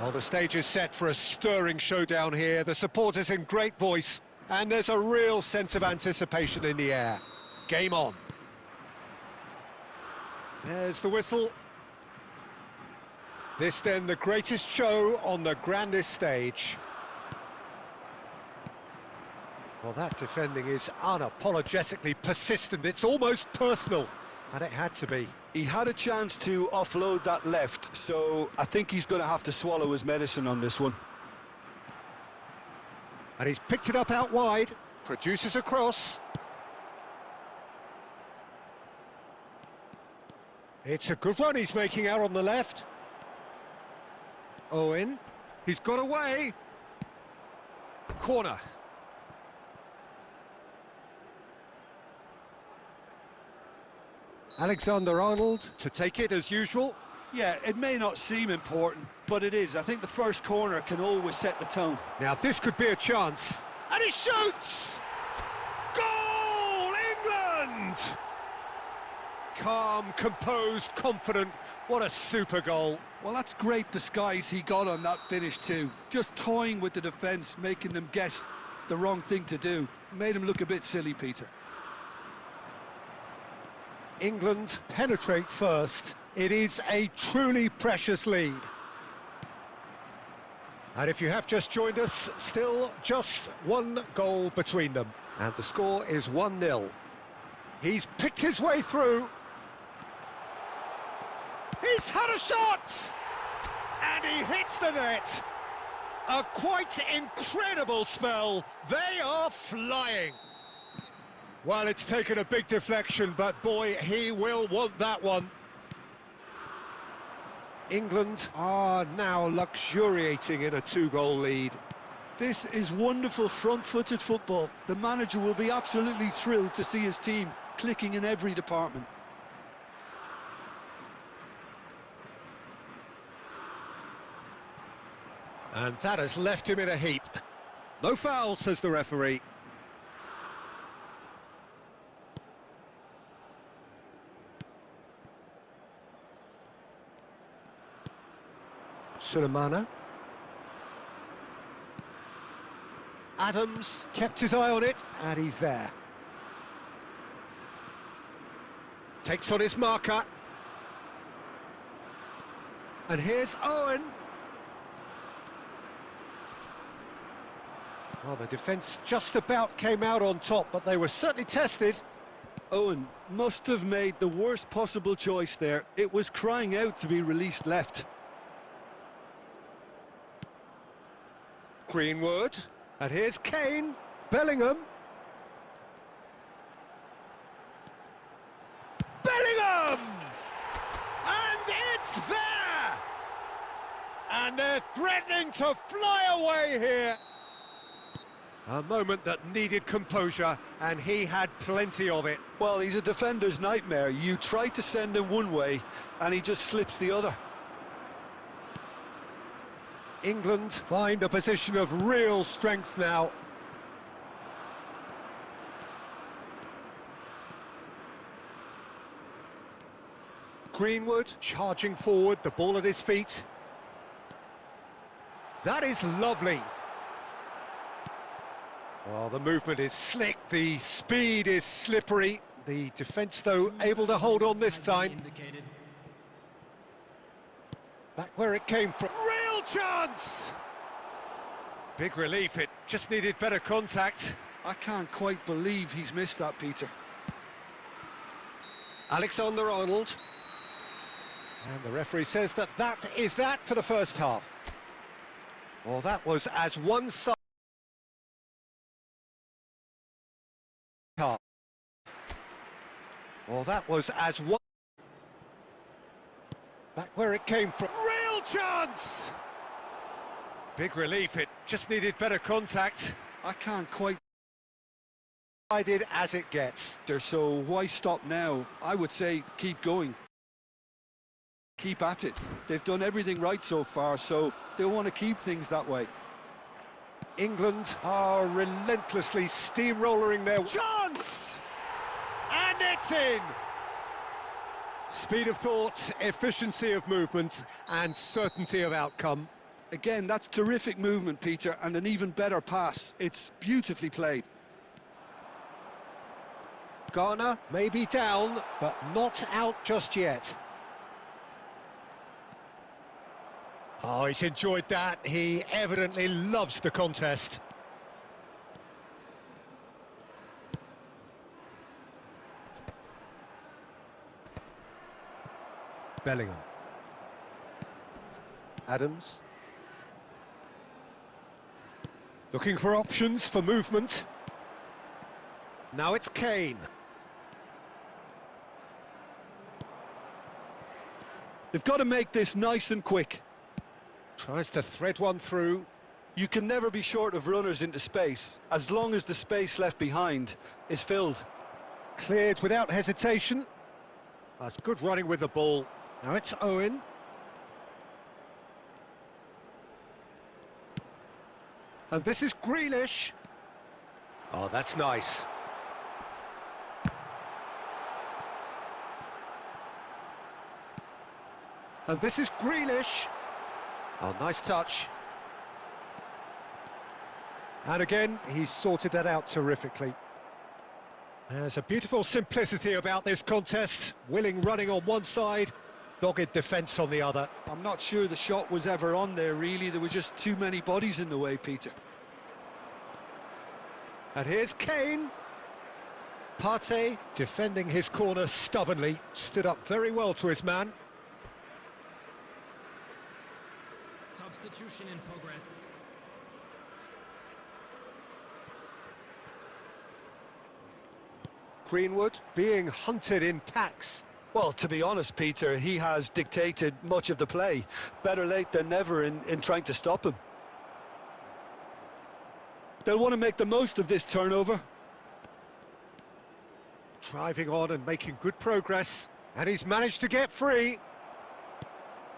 Well, the stage is set for a stirring showdown here. The supporters in great voice, and there's a real sense of anticipation in the air. Game on. There's the whistle. This then the greatest show on the grandest stage. Well, that defending is unapologetically persistent. It's almost personal, and it had to be. He had a chance to offload that left, so I think he's going to have to swallow his medicine on this one. And he's picked it up out wide, produces a cross. It's a good run he's making out on the left. Owen, he's got away. Corner. Alexander-Arnold to take it as usual. Yeah, it may not seem important, but it is. I think the first corner can always set the tone. Now this could be a chance. And he shoots! Goal, England! Calm, composed, confident. What a super goal. Well, that's great disguise he got on that finish too. Just toying with the defence, making them guess the wrong thing to do. Made him look a bit silly, Peter. England penetrate first. It is a truly precious lead. And if you have just joined us, still just one goal between them. And the score is 1-0. He's picked his way through. He's had a shot! And he hits the net. A quite incredible spell. They are flying. Well, it's taken a big deflection, but boy, he will want that one. England are now luxuriating in a two-goal lead. This is wonderful front-footed football. The manager will be absolutely thrilled to see his team clicking in every department. And that has left him in a heap. No foul, says the referee. Sulemana. Adams kept his eye on it, and he's there. Takes on his marker. And here's Owen. Well, the defence just about came out on top, but they were certainly tested. Owen must have made the worst possible choice there. It was crying out to be released left. Greenwood, and here's Kane, Bellingham. Bellingham! And it's there! And they're threatening to fly away here. A moment that needed composure, and he had plenty of it. Well, he's a defender's nightmare. You try to send him one way, and he just slips the other. England find a position of real strength now. Greenwood charging forward, the ball at his feet. That is lovely. Well, the movement is slick, the speed is slippery. The defence, though, able to hold on this time. Back where it came from. Real chance! Big relief, it just needed better contact. I can't quite believe he's missed that, Peter. Alexander-Arnold. And the referee says that that is that for the first half. Well, that was as one-sided. Well, that was as one. Back where it came from. Real chance! Big relief, it just needed better contact. I can't quite. Decided as it gets. So why stop now? I would say keep going. Keep at it. They've done everything right so far, so they want to keep things that way. England are relentlessly steamrolling their chance! And it's in! Speed of thought, efficiency of movement, and certainty of outcome. Again, that's terrific movement, Peter, and an even better pass. It's beautifully played. Garner may be down, but not out just yet. Oh, he's enjoyed that. He evidently loves the contest. Bellingham. Adams. Looking for options for movement. Now it's Kane. They've got to make this nice and quick. Tries to thread one through. You can never be short of runners into space, as long as the space left behind is filled. Cleared without hesitation. That's good running with the ball. Now it's Owen. And this is Grealish. Oh, that's nice. And this is Grealish. Oh, nice touch. And again, he's sorted that out terrifically. There's a beautiful simplicity about this contest. Willing running on one side, dogged defence on the other. I'm not sure the shot was ever on there, really. There were just too many bodies in the way, Peter. And here's Kane. Partey, defending his corner stubbornly, stood up very well to his man. Substitution in progress. Greenwood being hunted in packs. Well, to be honest, Peter, he has dictated much of the play. Better late than never in trying to stop him. They'll want to make the most of this turnover. Driving on and making good progress. And he's managed to get free.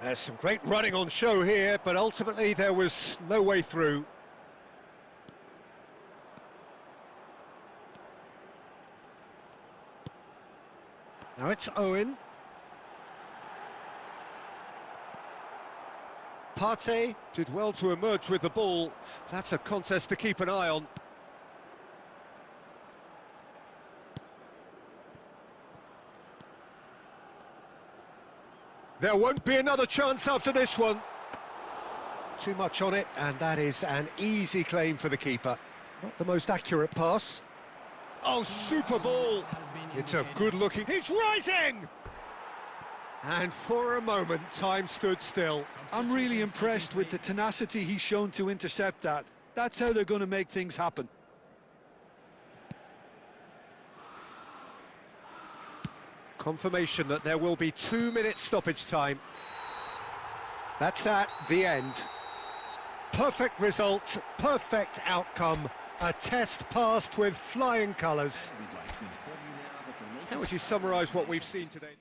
There's some great running on show here, but ultimately there was no way through. Now it's Owen. Partey did well to emerge with the ball. That's a contest to keep an eye on. There won't be another chance after this one. Too much on it, and that is an easy claim for the keeper. Not the most accurate pass. Oh, super ball! It's a good-looking... He's rising! And for a moment, time stood still. I'm really impressed with the tenacity he's shown to intercept that. That's how they're going to make things happen. Confirmation that there will be 2 minutes stoppage time. That's that, the end. Perfect result, perfect outcome. A test passed with flying colours. How would you summarise what we've seen today?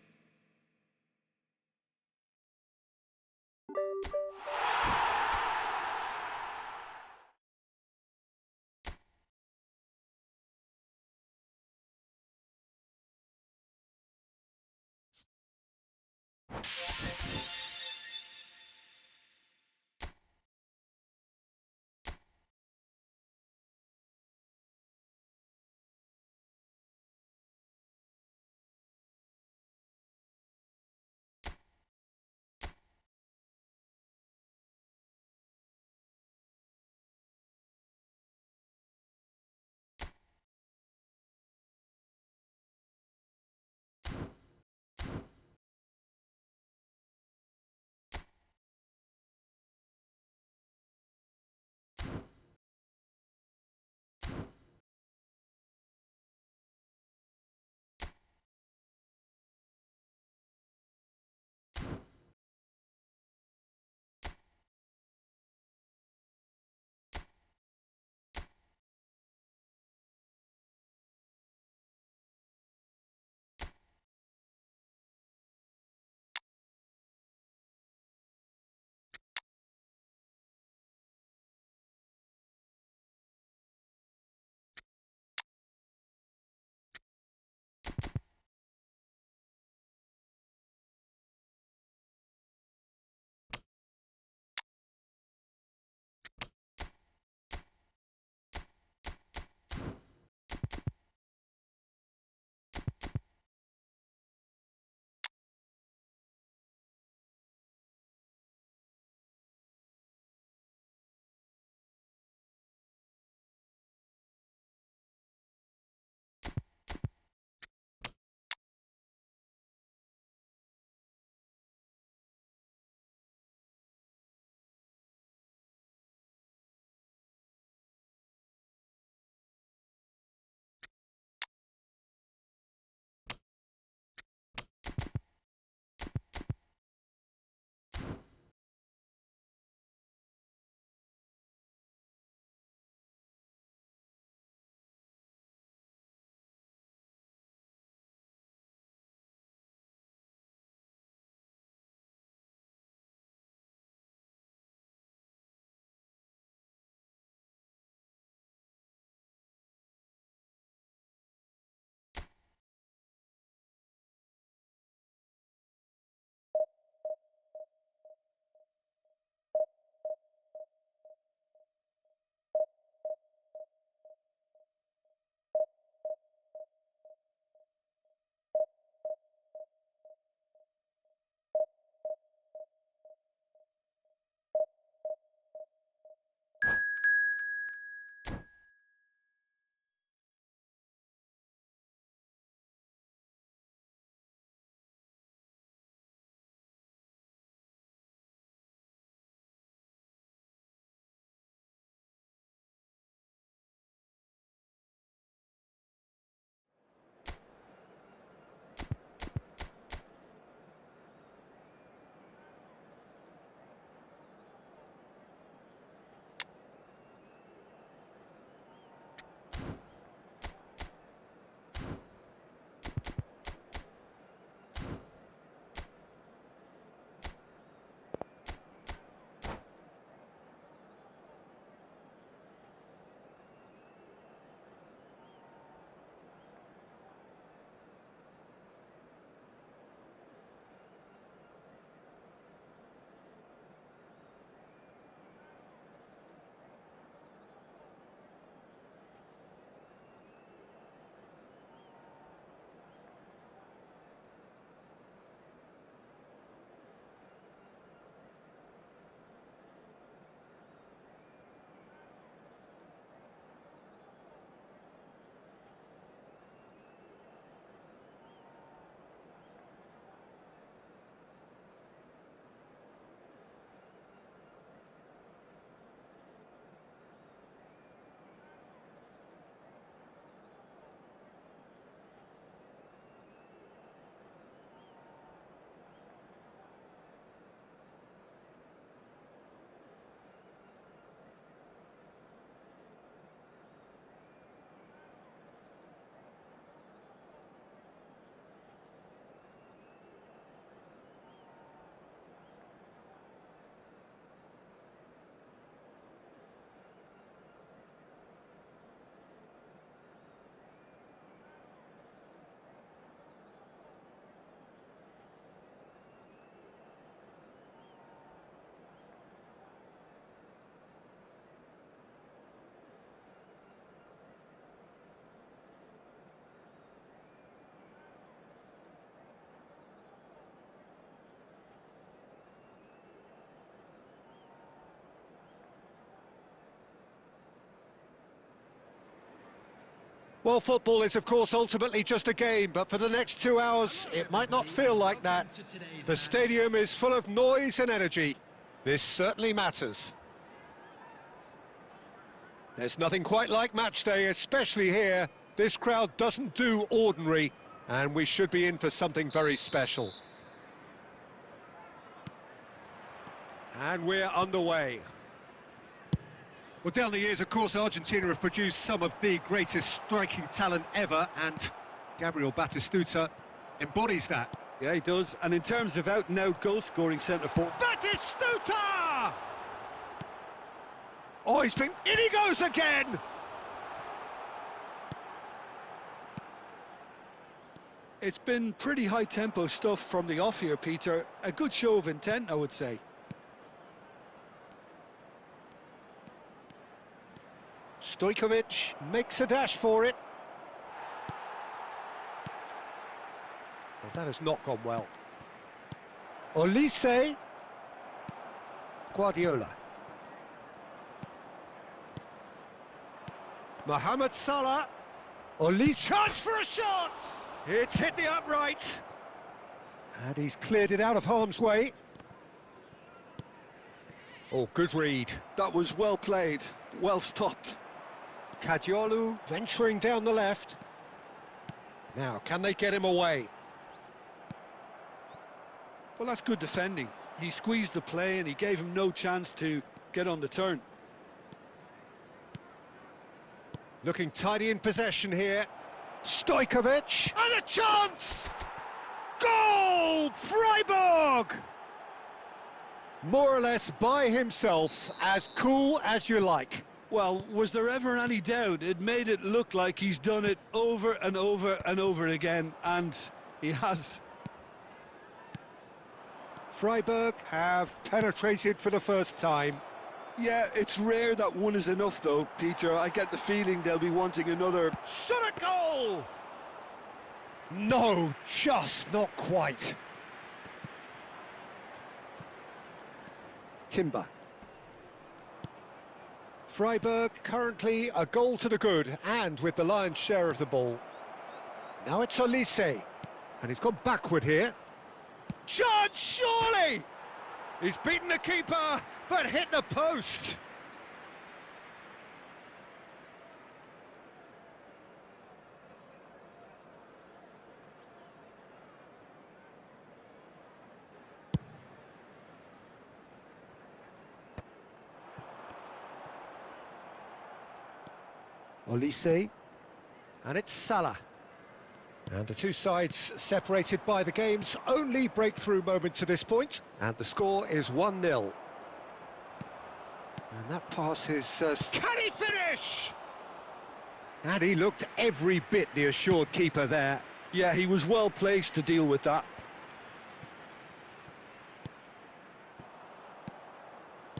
Well, football is, of course, ultimately just a game, but for the next 2 hours, it might not feel like that. The stadium is full of noise and energy. This certainly matters. There's nothing quite like match day, especially here. This crowd doesn't do ordinary, and we should be in for something very special. And we're underway. Well, down the years, of course, Argentina have produced some of the greatest striking talent ever, and Gabriel Batistuta embodies that. Yeah, he does. And in terms of out-and-out goal-scoring centre-forward... Batistuta! Oh, in he goes again! It's been pretty high-tempo stuff from the off here, Peter. A good show of intent, I would say. Stojkovic makes a dash for it. Well, that has not gone well. Olise. Guardiola. Mohamed Salah. Olise. Chance for a shot! It's hit the upright. And he's cleared it out of harm's way. Oh, good read. That was well played, well stopped. Kadiolu venturing down the left. Now, can they get him away? Well, that's good defending. He squeezed the play and he gave him no chance to get on the turn. Looking tidy in possession here. Stojkovic! And a chance! Goal! Freiburg! More or less by himself, as cool as you like. Well, was there ever any doubt? It made it look like he's done it over and over and over again, and he has. Freiburg have penetrated for the first time. Yeah, it's rare that one is enough, though, Peter. I get the feeling they'll be wanting another. Shot a goal! No, just not quite. Timber. Freiburg currently a goal to the good, and with the lion's share of the ball. Now it's Olise, and he's gone backward here. Chance, surely! He's beaten the keeper, but hit the post. Olise, and it's Salah. And the two sides separated by the game's only breakthrough moment to this point. And the score is 1-0. And that pass is... Can he finish? And he looked every bit the assured keeper there. Yeah, he was well placed to deal with that.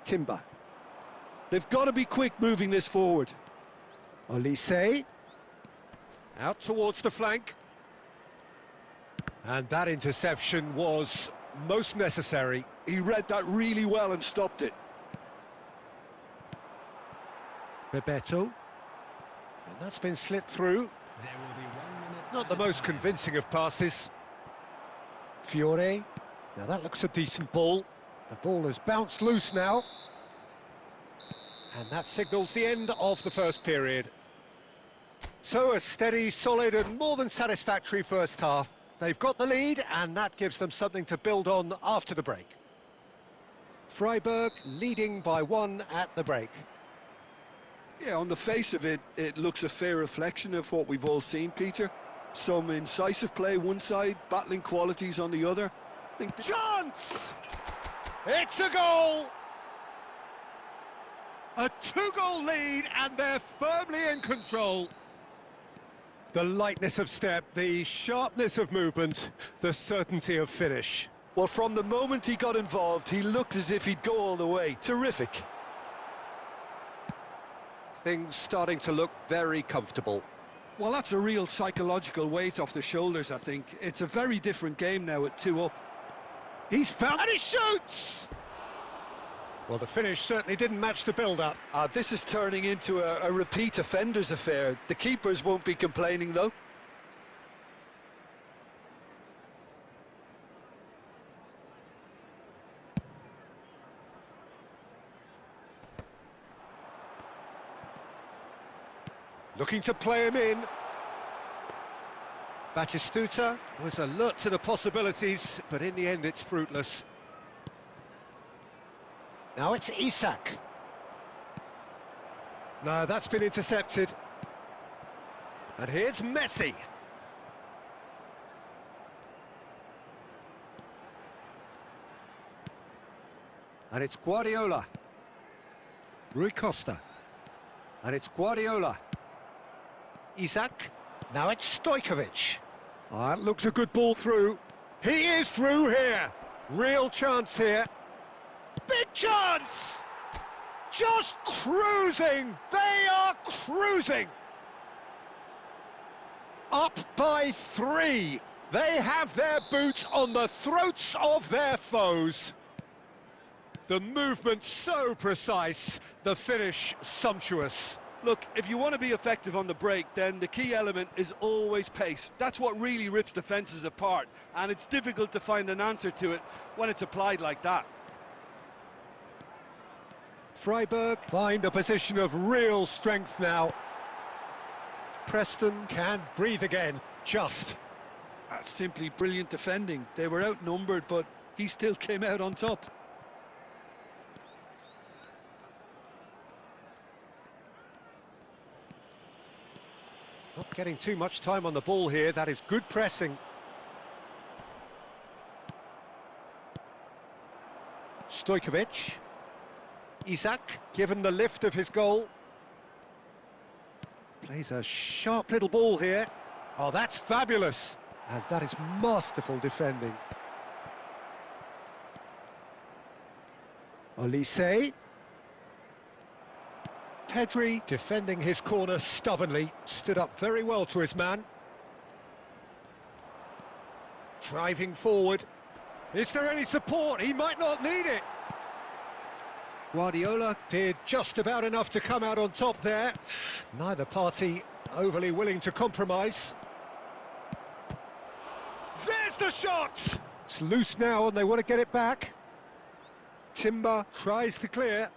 Timber. They've got to be quick moving this forward. Olise. Out towards the flank. And that interception was most necessary. He read that really well and stopped it. Bebeto. And that's been slipped through. There will be 1 minute. Not the most convincing of passes. Fiore. Now that looks a decent ball. The ball has bounced loose now. And that signals the end of the first period. So a steady, solid and more than satisfactory first half. They've got the lead and that gives them something to build on after the break. Freiburg leading by 1 at the break. Yeah, on the face of it, it looks a fair reflection of what we've all seen, Peter. Some incisive play one side, battling qualities on the other. Chance! It's a goal! A 2-goal lead and they're firmly in control. The lightness of step, the sharpness of movement, the certainty of finish. Well, from the moment he got involved, he looked as if he'd go all the way. Terrific. Things starting to look very comfortable. Well, that's a real psychological weight off the shoulders, I think. It's a very different game now at 2 up. He's found... And he shoots! Well, the finish certainly didn't match the build-up. This is turning into a repeat offenders affair. The keepers won't be complaining, though. Looking to play him in. Batistuta was alert to the possibilities, but in the end it's fruitless. Now it's Isak. No, that's been intercepted. And here's Messi. And it's Guardiola. Rui Costa. And it's Guardiola. Isak. Now it's Stojkovic. That looks a good ball through. He is through here. Real chance here. Big chance! Just cruising. They are cruising. Up by 3. They have their boots on the throats of their foes. The movement so precise, the finish sumptuous. Look, if you want to be effective on the break, then the key element is always pace. That's what really rips defences apart, and it's difficult to find an answer to it when it's applied like that. Freiburg find a position of real strength now. Preston can breathe again, just. That's simply brilliant defending. They were outnumbered, but he still came out on top. Not getting too much time on the ball here, that is good pressing. Stojkovic. Isak, given the lift of his goal. Plays a sharp little ball here. Oh, that's fabulous. And that is masterful defending. Olise. Pedri, defending his corner stubbornly, stood up very well to his man. Driving forward. Is there any support? He might not need it. Guardiola did just about enough to come out on top there. Neither party overly willing to compromise. There's the shot! It's loose now and they want to get it back. Timber tries to clear.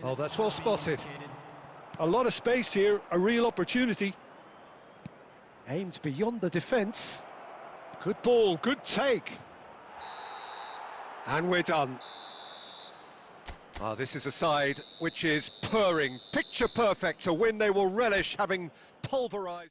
Oh, that's well spotted. A lot of space here, a real opportunity. Aimed beyond the defence. Good ball, good take. And we're done. This is a side which is purring, picture perfect, a win they will relish, having pulverised.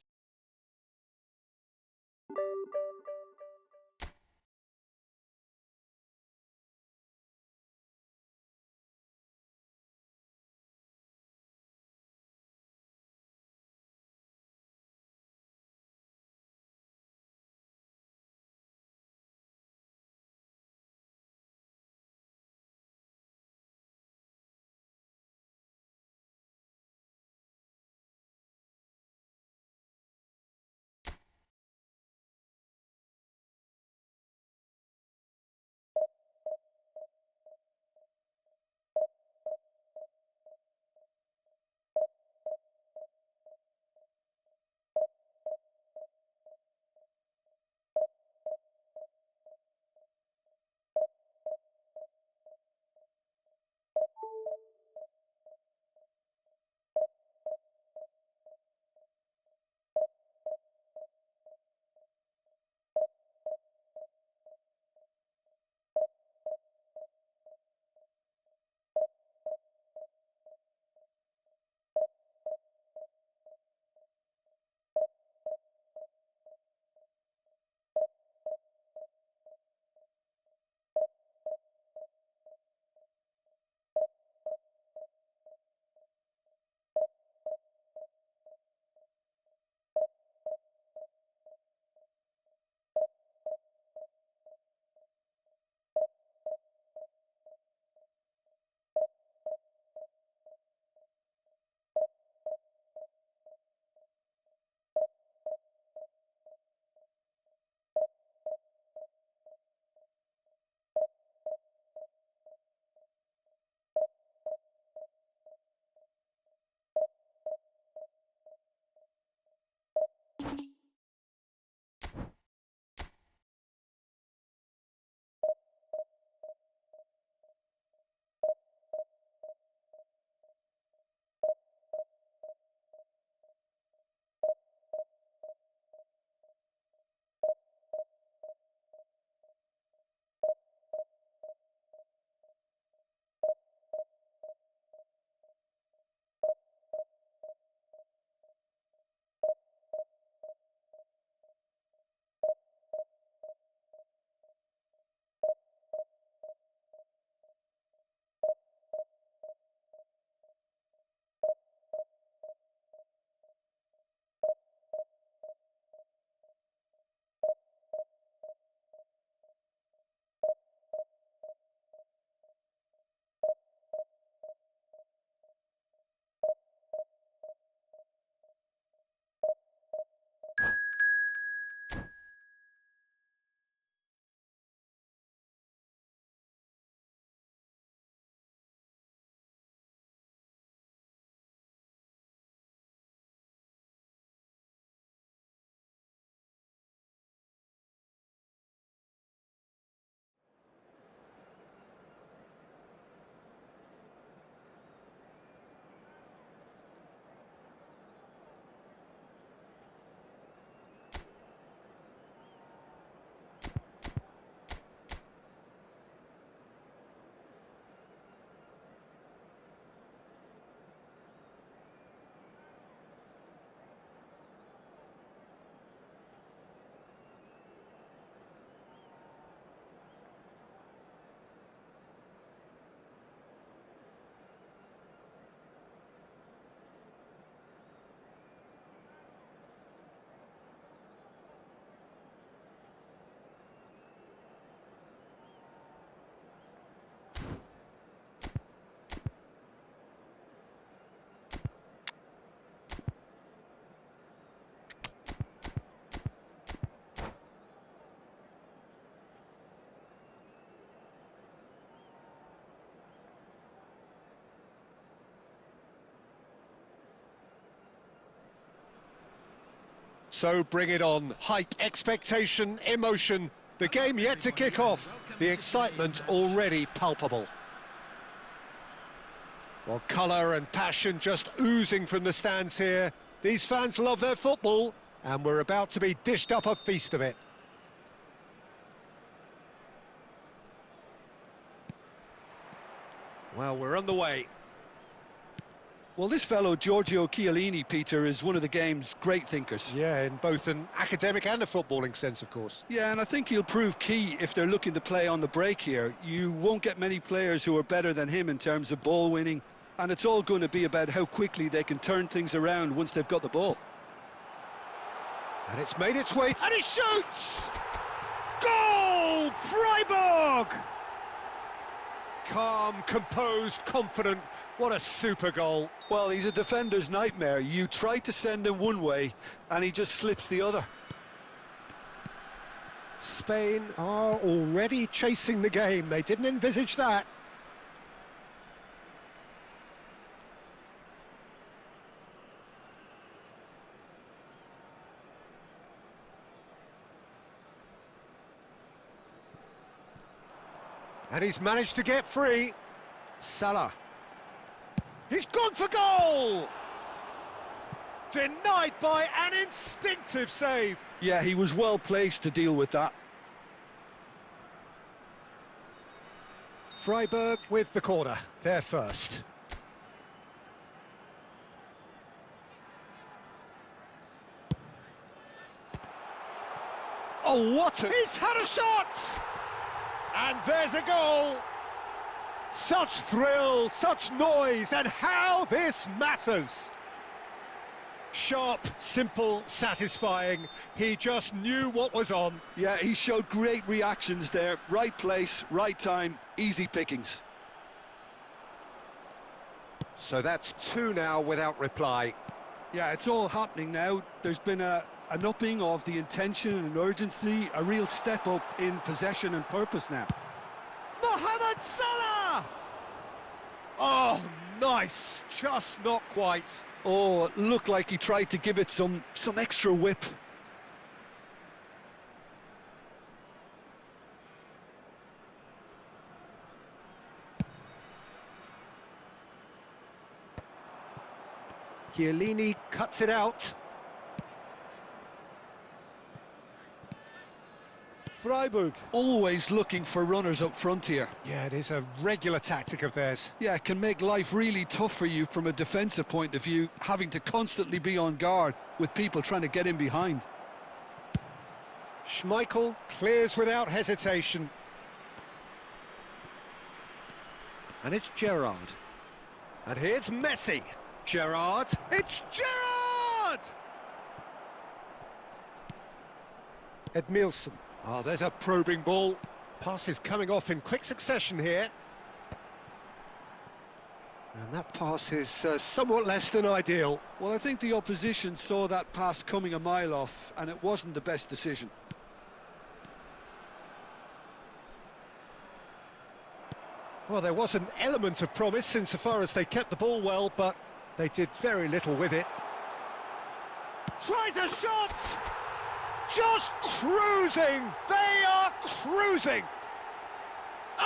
So bring it on. Hype, expectation, emotion. The game yet to kick off. The excitement already palpable. Well, colour and passion just oozing from the stands here. These fans love their football, and we're about to be dished up a feast of it. Well, we're on the way. Well, this fellow, Giorgio Chiellini, Peter, is one of the game's great thinkers. Yeah, in both an academic and a footballing sense, of course. Yeah, and I think he'll prove key if they're looking to play on the break here. You won't get many players who are better than him in terms of ball winning, and it's all going to be about how quickly they can turn things around once they've got the ball. And it's made its way, and he shoots! Goal! Freiburg! Calm, composed, confident. What a super goal. Well, he's a defender's nightmare. You try to send him one way, and he just slips the other. Spain are already chasing the game. They didn't envisage that. And he's managed to get free. Salah. He's gone for goal! Denied by an instinctive save. Yeah, he was well placed to deal with that. Freiburg with the corner. They're first. Oh, what a... He's had a shot! And there's a goal! Such thrill, such noise, and how this matters! Sharp, simple, satisfying. He just knew what was on. Yeah, he showed great reactions there. Right place, right time, easy pickings. So that's two now without reply. Yeah, it's all happening now. There's been an upping of the intention and urgency, a real step up in possession and purpose now. Mohamed Salah! Oh, nice, just not quite. Oh, it looked like he tried to give it some extra whip. Chiellini cuts it out. Freiburg always looking for runners up front here. Yeah, it is a regular tactic of theirs. Yeah, it can make life really tough for you from a defensive point of view, having to constantly be on guard with people trying to get in behind. Schmeichel clears without hesitation. And it's Gerrard. And here's Messi. Gerrard. It's Gerrard! Edmilson. Oh, there's a probing ball. Passes coming off in quick succession here. And that pass is somewhat less than ideal. Well, I think the opposition saw that pass coming a mile off, and it wasn't the best decision. Well, there was an element of promise insofar as they kept the ball well, but they did very little with it. Tries a shot! Just cruising! They are cruising!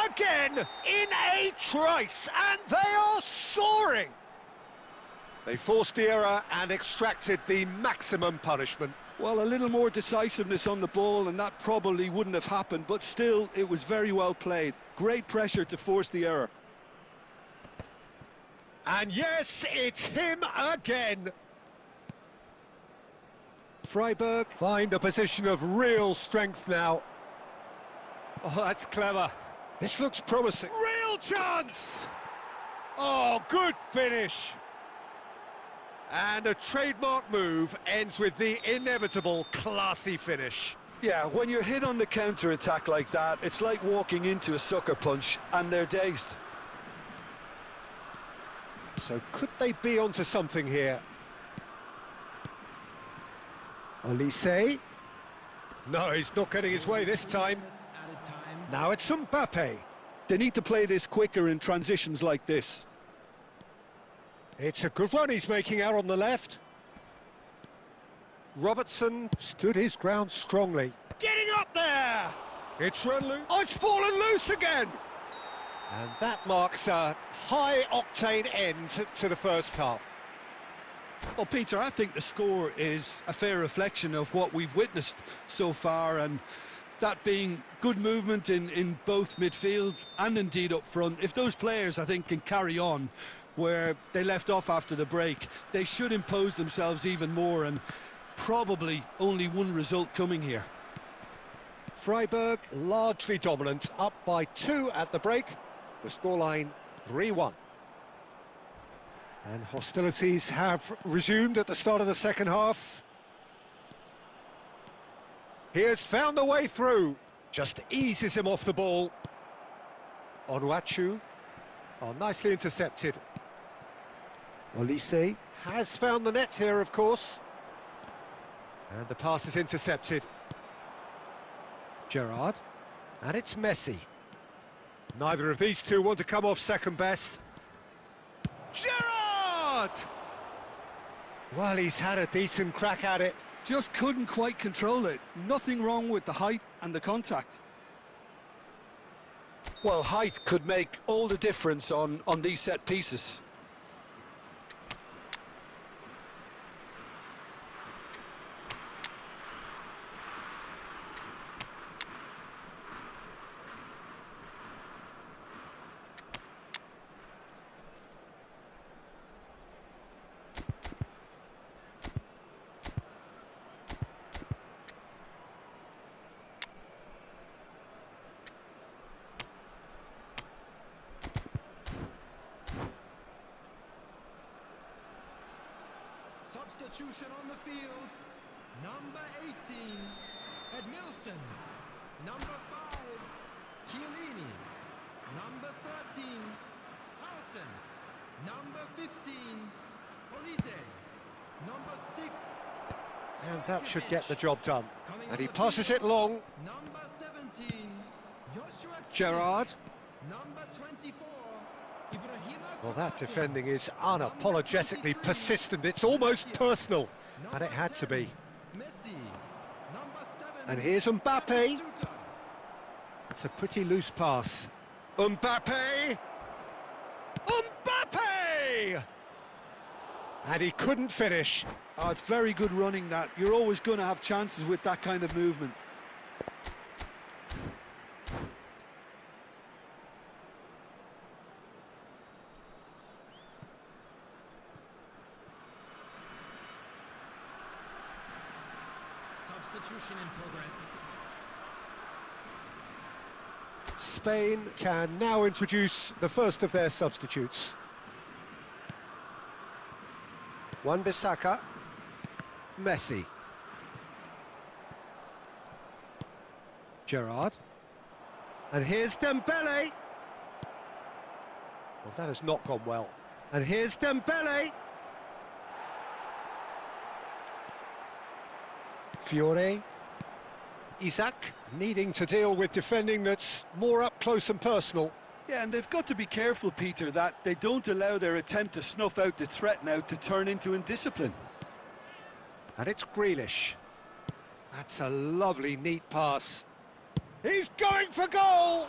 Again, in a trice, and they are soaring! They forced the error and extracted the maximum punishment. Well, a little more decisiveness on the ball, and that probably wouldn't have happened, but still, it was very well played. Great pressure to force the error. And yes, it's him again! Freiburg find a position of real strength now. Oh, that's clever. This looks promising. Real chance! Oh, good finish. And a trademark move ends with the inevitable classy finish. Yeah, when you're hit on the counter-attack like that, it's like walking into a sucker punch, and they're dazed. So could they be onto something here? Olise. No, he's not getting his way this time. Now it's Mbappe. They need to play this quicker in transitions like this. It's a good run he's making out on the left. Robertson stood his ground strongly. Getting up there! It's run loose. Oh, it's fallen loose again! And that marks a high-octane end to the first half. Well, Peter, I think the score is a fair reflection of what we've witnessed so far, and that being good movement in both midfield and indeed up front. If those players, I think, can carry on where they left off after the break, they should impose themselves even more, and probably only one result coming here. Freiburg largely dominant, up by 2 at the break. The scoreline 3-1. And hostilities have resumed at the start of the second half. He has found the way through. Just eases him off the ball. Onuachu. Oh, nicely intercepted. Olise has found the net here, of course. And the pass is intercepted. Gerrard. And it's Messi. Neither of these two want to come off second best. Gerrard! Well, he's had a decent crack at it. Just couldn't quite control it. Nothing wrong with the height and the contact. Well, height could make all the difference on these set pieces. Substitution on the field. Number 18, Edmilson. Number 5, Chiellini. Number 13, Halsen. Number 15, Olise. Number 6. And that should get the job done. Coming And he on the passes field, it long. Number 17, Joshua Gerrard. Kimmich. Number 24, Ibrahima. Well, that Konate. defending is unapologetically persistent. It's almost personal. And it had to be. Messi. Number 7. And here's Mbappe. It's a pretty loose pass. Mbappe! Mbappe! And he couldn't finish. Oh, it's very good running, that. You're always going to have chances with that kind of movement. Substitution in progress. Spain can now introduce the first of their substitutes. Wan-Bissaka, Messi. Gerrard. And here's Dembele. Well, that has not gone well. And here's Dembele. Fiore. Isaac, needing to deal with defending that's more up close and personal. Yeah, and they've got to be careful, Peter, that they don't allow their attempt to snuff out the threat now to turn into indiscipline. And it's Grealish. That's a lovely, neat pass. He's going for goal!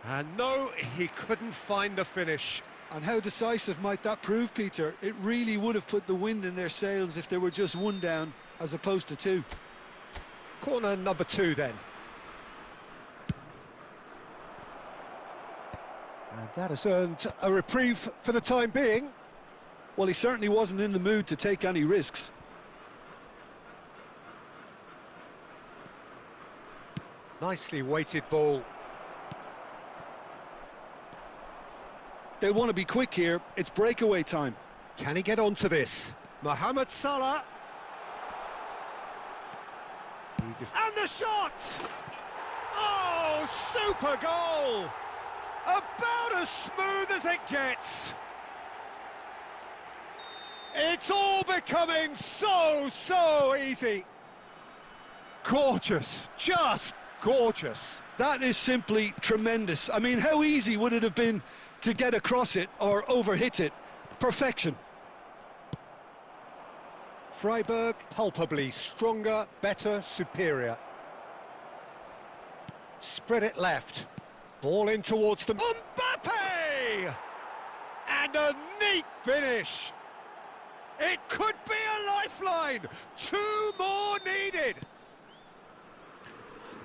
And no, he couldn't find the finish. And how decisive might that prove, Peter? It really would have put the wind in their sails if they were just one down as opposed to two. Corner number 2 then. And that has earned a reprieve for the time being. Well, he certainly wasn't in the mood to take any risks. Nicely weighted ball. They'll want to be quick here. It's breakaway time. Can he get onto this? Mohamed Salah. And the shot! Oh, super goal! About as smooth as it gets. It's all becoming so easy. Gorgeous, just gorgeous. That is simply tremendous. I mean, how easy would it have been to get across it or overhit it? Perfection. Freiburg, palpably stronger, better, superior. Spread it left. Ball in towards them. Mbappe! And a neat finish. It could be a lifeline. 2 more needed.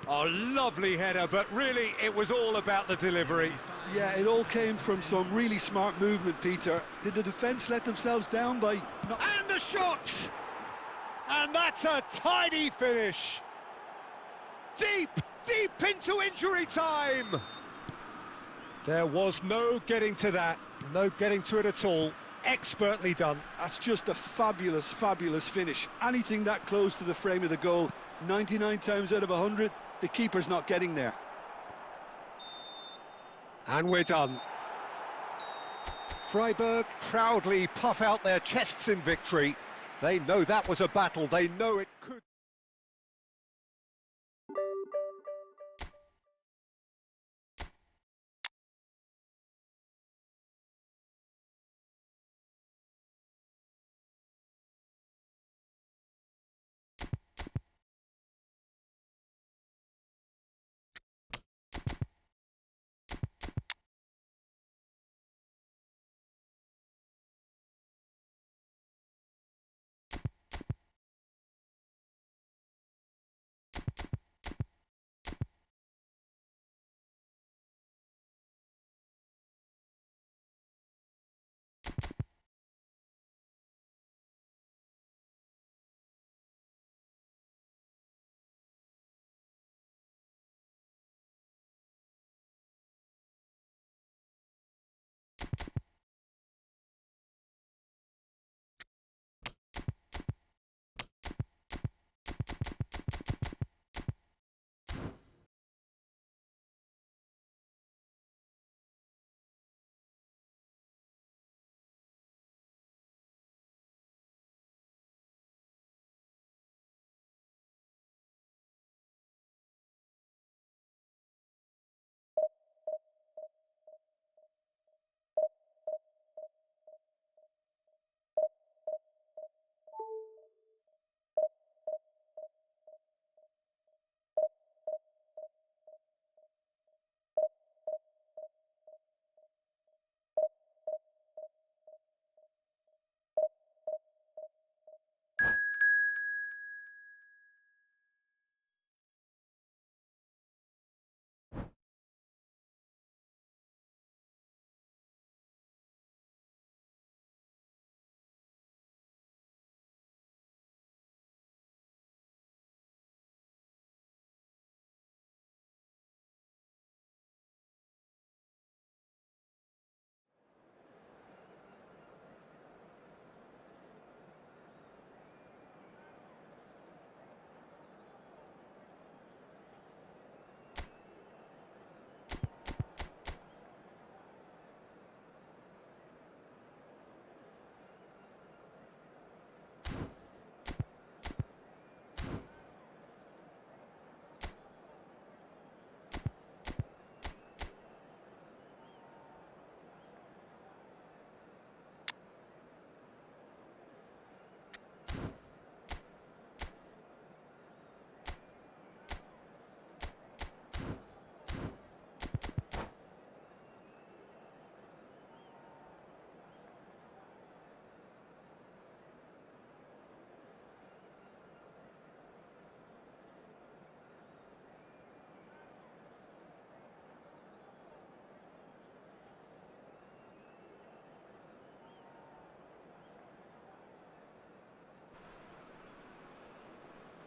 A lovely header, but really it was all about the delivery. Yeah, it all came from some really smart movement, Peter. Did the defence let themselves down by not... And the shot! And that's a tidy finish. Deep into injury time. There was no getting to that, no getting to it at all. Expertly done. That's just a fabulous, fabulous finish. Anything that close to the frame of the goal, 99 times out of 100, the keeper's not getting there. And we're done. Freiburg proudly puff out their chests in victory. They know that was a battle, they know it could.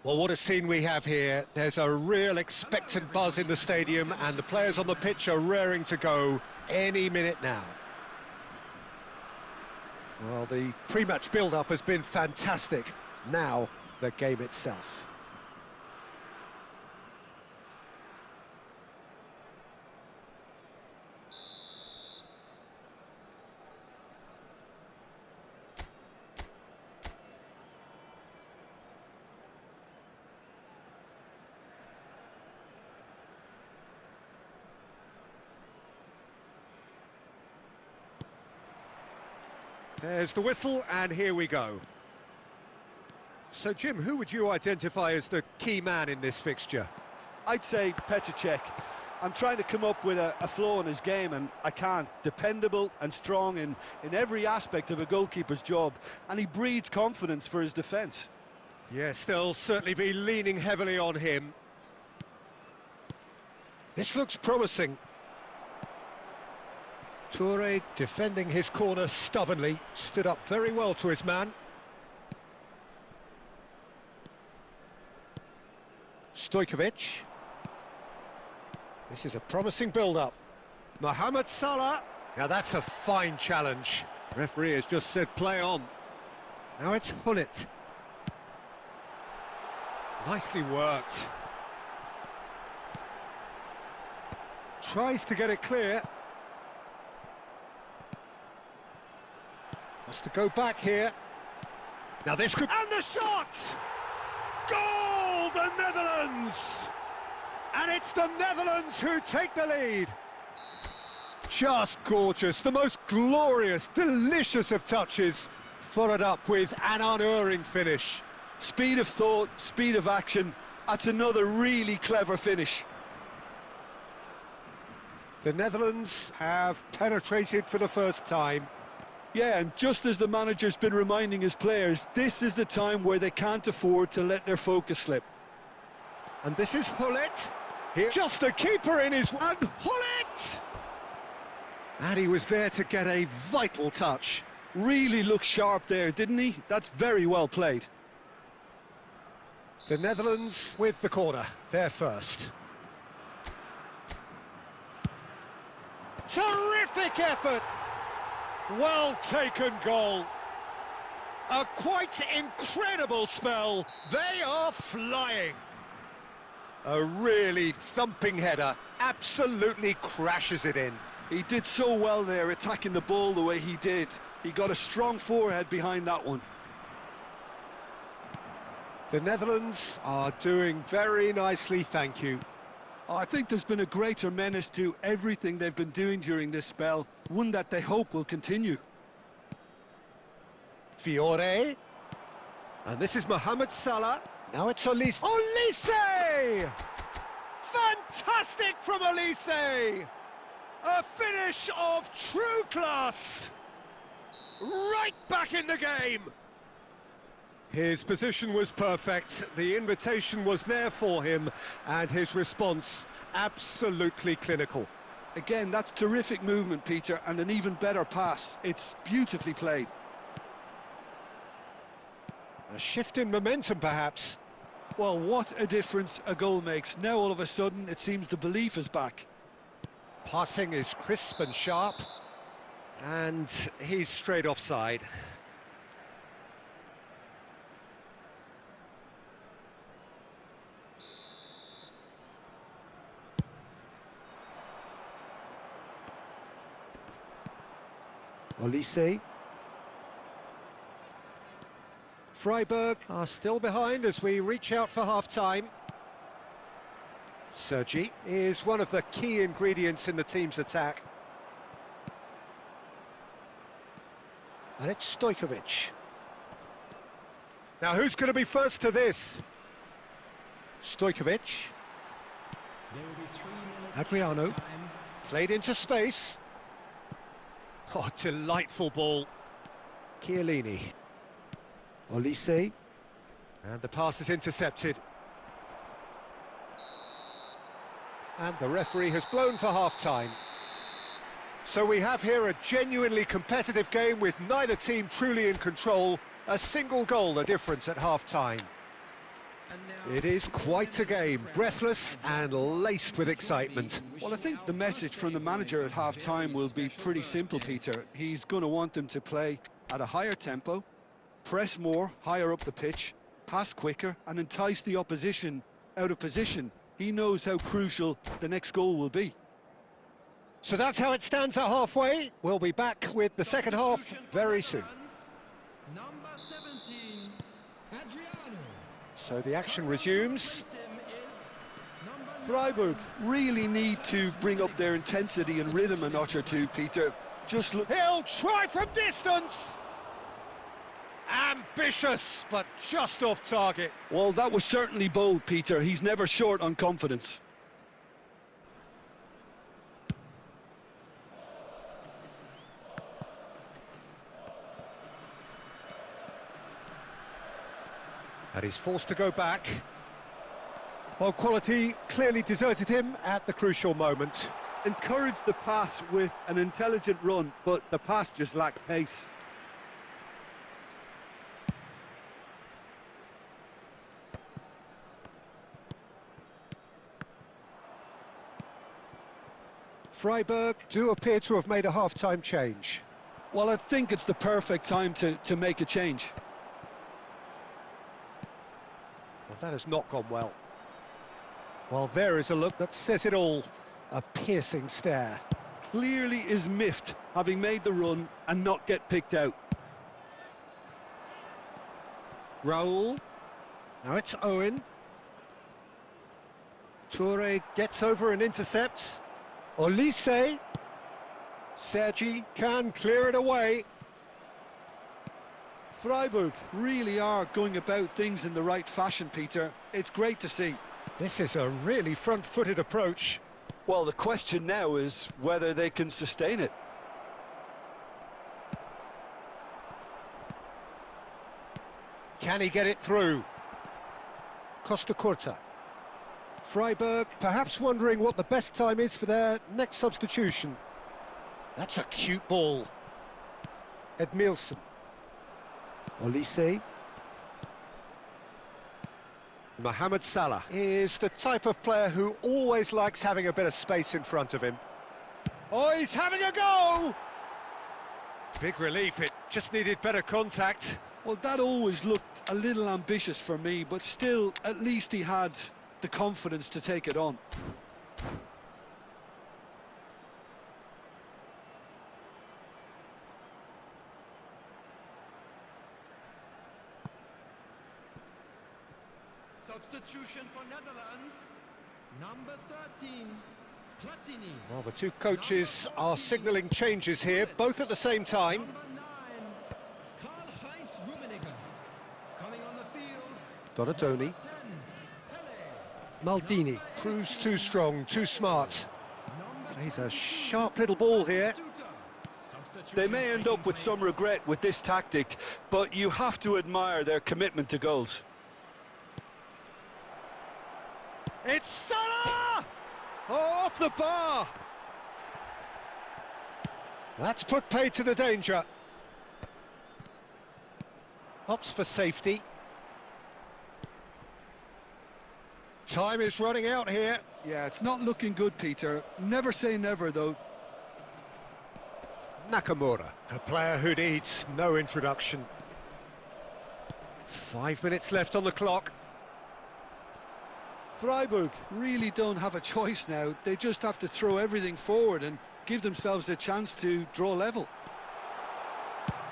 Well, what a scene we have here. There's a real expectant buzz in the stadium and the players on the pitch are raring to go any minute now. Well, the pre-match build-up has been fantastic. Now, the game itself. There's the whistle, and here we go. So, Jim, who would you identify as the key man in this fixture? I'd say Petr Cech. I'm trying to come up with a flaw in his game, and I can't. Dependable and strong in every aspect of a goalkeeper's job, and he breeds confidence for his defence. Yes, they'll certainly be leaning heavily on him. This looks promising. Toure defending his corner stubbornly, stood up very well to his man. Stojkovic. This is a promising build-up. Mohamed Salah. Now that's a fine challenge. Referee has just said play on. Now it's Hullet. Nicely worked. Tries to get it clear. Has to go back here. Now this could... And the shot! Goal, the Netherlands! And it's the Netherlands who take the lead. Just gorgeous, the most glorious, delicious of touches, followed up with an unerring finish. Speed of thought, speed of action, that's another really clever finish. The Netherlands have penetrated for the first time. Yeah, and just as the manager's been reminding his players, this is the time where they can't afford to let their focus slip. And this is Hullet. Here, just the keeper in his... And Hullet! And he was there to get a vital touch. Really looked sharp there, didn't he? That's very well played. The Netherlands with the corner, they're first. Terrific effort! Well taken goal. A quite incredible spell. They are flying. A really thumping header, absolutely crashes it in. He did so well there, attacking the ball the way he did. He got a strong forehead behind that one. The Netherlands are doing very nicely, thank you. I think there's been a greater menace to everything they've been doing during this spell, one that they hope will continue. Fiore. And this is Mohamed Salah. Now it's Olise. Olise! Fantastic from Olise! A finish of true class! Right back in the game! His position was perfect, the invitation was there for him, and his response absolutely clinical. Again, that's terrific movement, Peter, and an even better pass. It's beautifully played. A shift in momentum, perhaps. Well, what a difference a goal makes. Now, all of a sudden, it seems the belief is back. Passing is crisp and sharp, and he's straight offside. Olise. Freiburg are still behind as we reach out for half-time. Sergi is one of the key ingredients in the team's attack. And it's Stojkovic. Now who's going to be first to this? Stojkovic. Adriano. Played into space. Oh, delightful ball. Chiellini. Olise. And the pass is intercepted. And the referee has blown for half-time. So we have here a genuinely competitive game with neither team truly in control. A single goal the difference at half-time. It is quite a game, breathless and laced with excitement. Well, I think the message from the manager at half-time will be pretty simple, Peter. He's going to want them to play at a higher tempo, press more, higher up the pitch, pass quicker and entice the opposition out of position. He knows how crucial the next goal will be. So that's how it stands at halfway. We'll be back with the second half very soon. Number 17, Adriano. So the action resumes. Freiburg really need to bring up their intensity and rhythm a notch or two, Peter. Just look... He'll try from distance! Ambitious, but just off target. Well, that was certainly bold, Peter. He's never short on confidence. And he's forced to go back. Well, quality clearly deserted him at the crucial moment. Encouraged the pass with an intelligent run, but the pass just lacked pace. Freiburg do appear to have made a half-time change. Well, I think it's the perfect time to make a change. Well, that has not gone well. Well, there is a look that says it all. A piercing stare. Clearly is miffed, having made the run and not get picked out. Raul. Now it's Owen. Toure gets over and intercepts. Olise. Sergi can clear it away. Freiburg really are going about things in the right fashion, Peter. It's great to see. This is a really front-footed approach. Well, the question now is whether they can sustain it. Can he get it through? Costa Curta. Freiburg perhaps wondering what the best time is for their next substitution. That's a cute ball. Edmilson. Olise. Mohamed Salah is the type of player who always likes having a bit of space in front of him. Oh, he's having a go! Big relief, it just needed better contact. Well, that always looked a little ambitious for me, but still, at least he had the confidence to take it on. Substitution for Netherlands. Number 13, Platini. Well, the two coaches are signalling changes here, both at the same time. Number 9, Karl-Heinz Rummenigge. Coming on the field. Donatoni. 10, Pele. Maldini proves too strong, too smart. Number Plays a sharp little ball here. Substitution They may end up taking with some place. regret with this tactic, but you have to admire their commitment to goals. It's Salah! Oh, off the bar! That's put paid to the danger. Opts for safety. Time is running out here. Yeah, it's not looking good, Peter. Never say never, though. Nakamura, a player who needs no introduction. 5 minutes left on the clock. Freiburg really don't have a choice now. They just have to throw everything forward and give themselves a chance to draw level.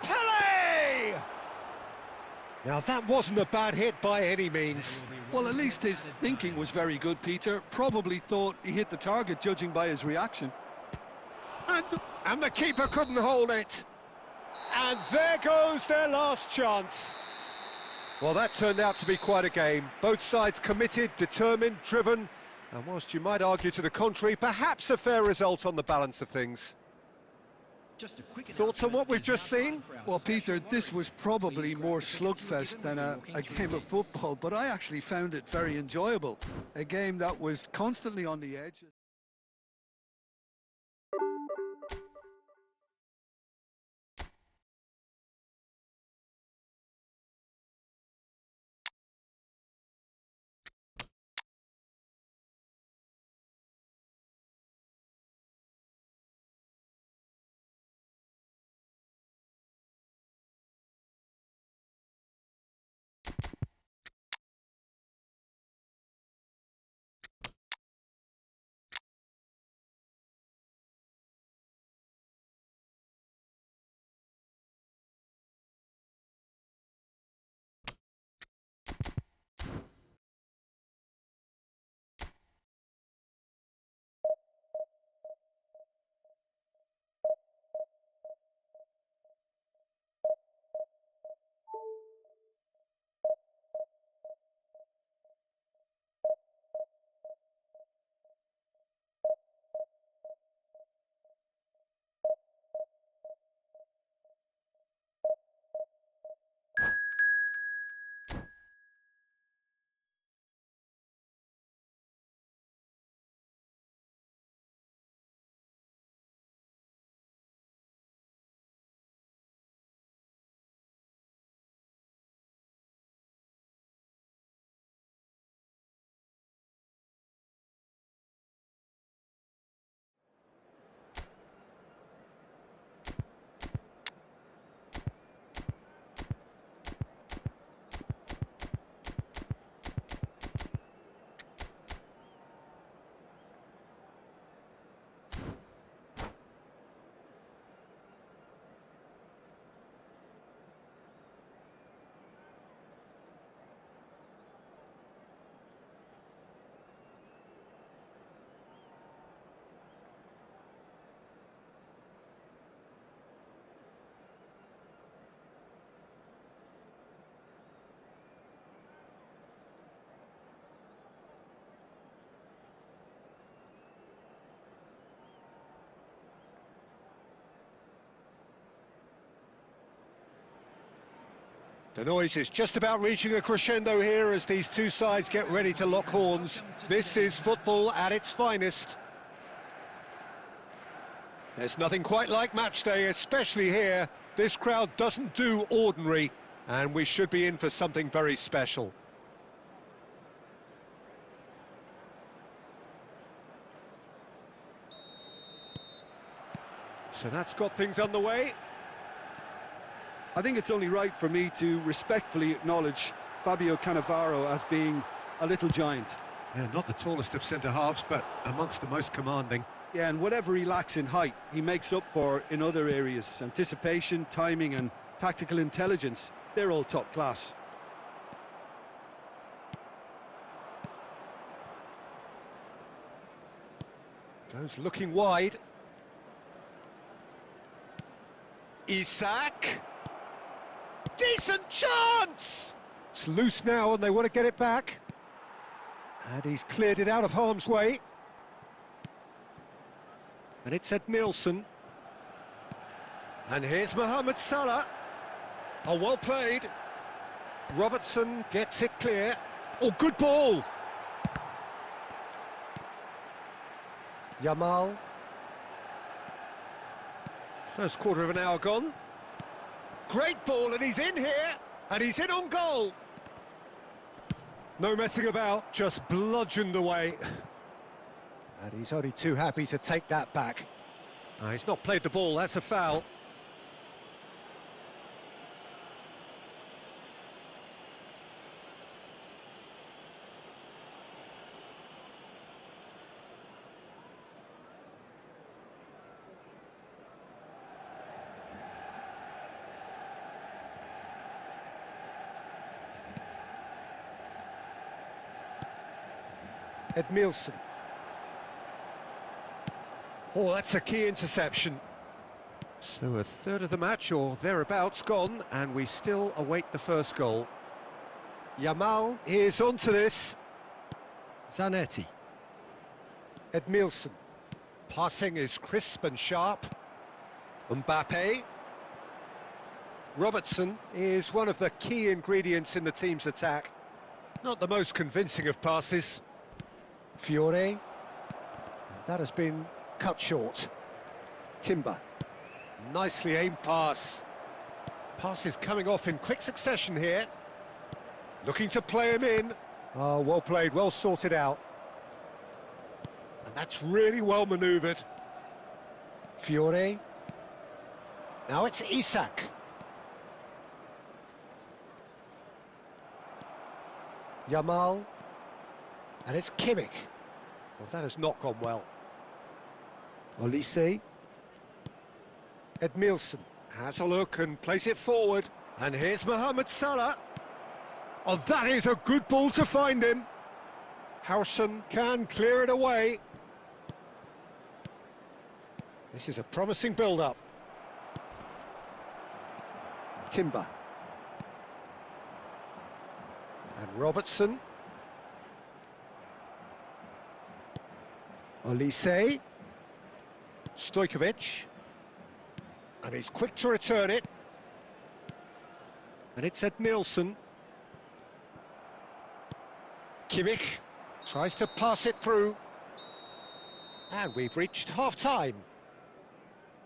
Pele! Now that wasn't a bad hit by any means. Well, at least his thinking was very good, Peter. Probably thought he hit the target, judging by his reaction. And the keeper couldn't hold it. And there goes their last chance. Well, that turned out to be quite a game. Both sides committed, determined, driven. And whilst you might argue to the contrary, perhaps a fair result on the balance of things. Just a quick Thoughts on what we've just seen? Well, Peter, this was probably more slugfest than a game of football, but I actually found it very enjoyable. A game that was constantly on the edge. The noise is just about reaching a crescendo here as these two sides get ready to lock horns. This is football at its finest. There's nothing quite like match day, especially here. This crowd doesn't do ordinary, and we should be in for something very special. So that's got things underway. I think it's only right for me to respectfully acknowledge Fabio Cannavaro as being a little giant. Yeah, not the tallest of centre-halves, but amongst the most commanding. Yeah, and whatever he lacks in height, he makes up for in other areas. Anticipation, timing and tactical intelligence, they're all top class. Goes looking wide. Isak. Decent chance! It's loose now and they want to get it back. And he's cleared it out of harm's way. And it's Ed Nielsen. And here's Mohamed Salah. Oh, well played. Robertson gets it clear. Oh, good ball. Yamal. First quarter of an hour gone. Great ball, and he's in here, and he's in on goal. No messing about, just bludgeoned away. And he's only too happy to take that back. He's not played the ball, that's a foul. Ed Nielsen. Oh, that's a key interception. So a third of the match, or thereabouts, gone, and we still await the first goal. Yamal is onto this. Zanetti. Ed Nielsen. Passing is crisp and sharp. Mbappe. Robertson is one of the key ingredients in the team's attack. Not the most convincing of passes. Fiore, that has been cut short. Timber, nicely aimed pass. Pass is coming off in quick succession here. Looking to play him in. Oh, well played, well sorted out. And that's really well manoeuvred. Fiore. Now it's Isak. Yamal. And it's Kimmich. Well, that has not gone well. Olise. Ed Nielsen has a look and plays it forward. And here's Mohamed Salah. Oh, that is a good ball to find him. Howson can clear it away. This is a promising build-up. Timber. And Robertson. Olise. Stojkovic. And he's quick to return it. And it's Ed Nielsen. Kimmich tries to pass it through. And we've reached half-time.